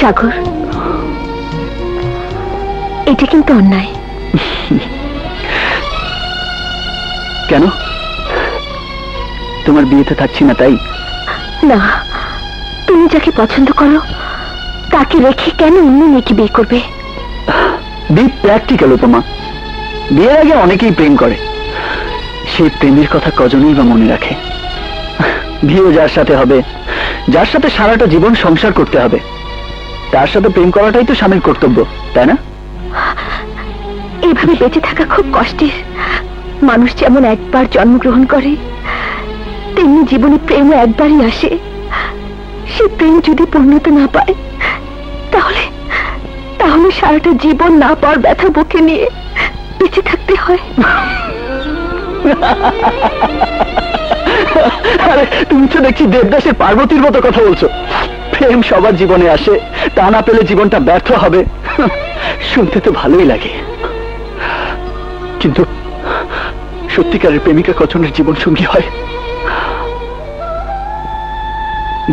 সাগর, এটা কিন্তু অন্যায়। কেন? তোমার বিয়েতে থাকছি না তাই? না, তুমি যাকে পছন্দ করো তাকে রেখে কেন অন্য মেয়েকে বিয়ে করবে? বি প্র্যাকটিক্যাল উপমা। বিয়ের আগে অনেকেই প্রেম করে, সেই প্রেমের কথা কজনই বা মনে রাখে। বিয়ে যার সাথে হবে, যার সাথে সারাটা জীবন সংসার করতে হবে, তার সাথে প্রেম করাটাই তো স্বামীর কর্তব্য, তাই না? এভাবে বেঁচে থাকা খুব কষ্টের। মানুষ যেমন একবার জন্মগ্রহণ করে, তেমনি জীবনে প্রেমও একবারই আসে। সে প্রেম যদি পূর্ণতা না পায়, তাহলে তাহলে সারাটা জীবন না পাওয়ার ব্যথা বুকে নিয়ে বেঁচে থাকতে হয়। আরে তুমি তো দেখছি দেবদাসের পার্বতীর মতো কথা বলছো। প্রেম সবার জীবনে আসে, তা না পেলে জীবনটা ব্যর্থ হবে। শুনতে তো ভালোই লাগে, কিন্তু সত্যিকারের প্রেমিকা কজনের জীবন সঙ্গী হয়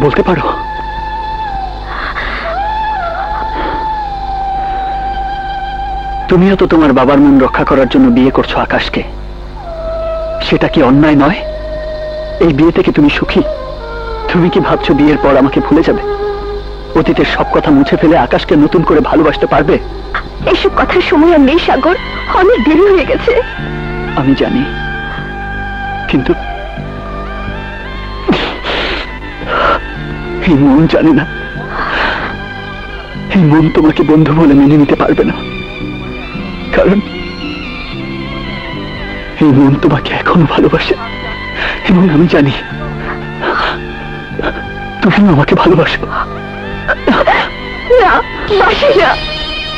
বলতে পারো? তুমিও তো তোমার বাবার মন রক্ষা করার জন্য বিয়ে করছো আকাশকে। সেটা কি অন্যায় নয়? এই বিয়ে থেকে তুমি সুখী? তুমি কি ভাবছো বিয়ের পর আমাকে ভুলে যাবে? অতীতের সব কথা মুছে ফেলে আকাশকে নতুন করে ভালোবাসতে পারবে? এসব কথার সময় আর নেই সাগর, অনেক দেরি হয়ে গেছে। আমি জানি, কিন্তু এই মন জানে না। এই মন তোমাকে বন্ধু বলে মেনে নিতে পারবে না, কারণ এই মন তোমাকে এখনো ভালোবাসে। এবং আমি জানি তুমি আমাকে ভালোবাসো। না, বাসি না।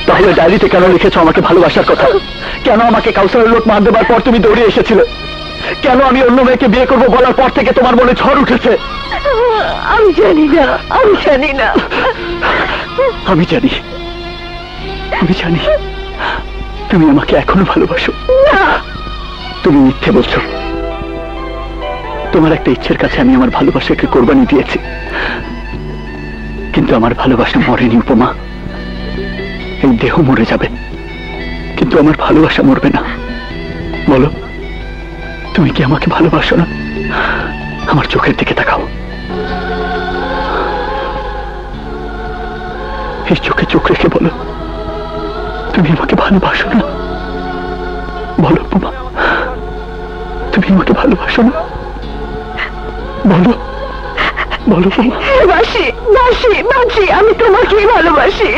তাহলে ডায়েরিতে কেন লিখেছো আমাকে ভালোবাসার কথা? কেন আমাকে কাউসারের লোক মার দেবার পর তুমি দৌড়ে এসেছিলে? কেন আমি অন্য মেয়েকে বিয়ে করবো বলার পর থেকে তোমার মনে ঝড় উঠেছে? আমি জানি না, আমি জানি না। আমি জানি, আমি জানি তুমি আমাকে এখনো ভালোবাসো। না, তুমি মিথ্যে বলছো। তোমার একটা ইচ্ছের কাছে আমি আমার ভালোবাসাকে কোরবানি দিয়েছি, কিন্তু আমার ভালোবাসা মরেনি উপমা। এই দেহ মরে যাবে, কিন্তু আমার ভালোবাসা মরবে না। বলো, তুমি কি আমাকে ভালোবাসো না? আমার চোখের দিকে তাকাও। এই চোখে চোখ রেখে বলো, তুমি আমাকে ভালোবাসো না? বলো উপমা, তুমি আমাকে ভালোবাসো না? বলো, বলো উপমা। বাসি বাসি বাসি, আমি তোমাকে ভালোবাসি।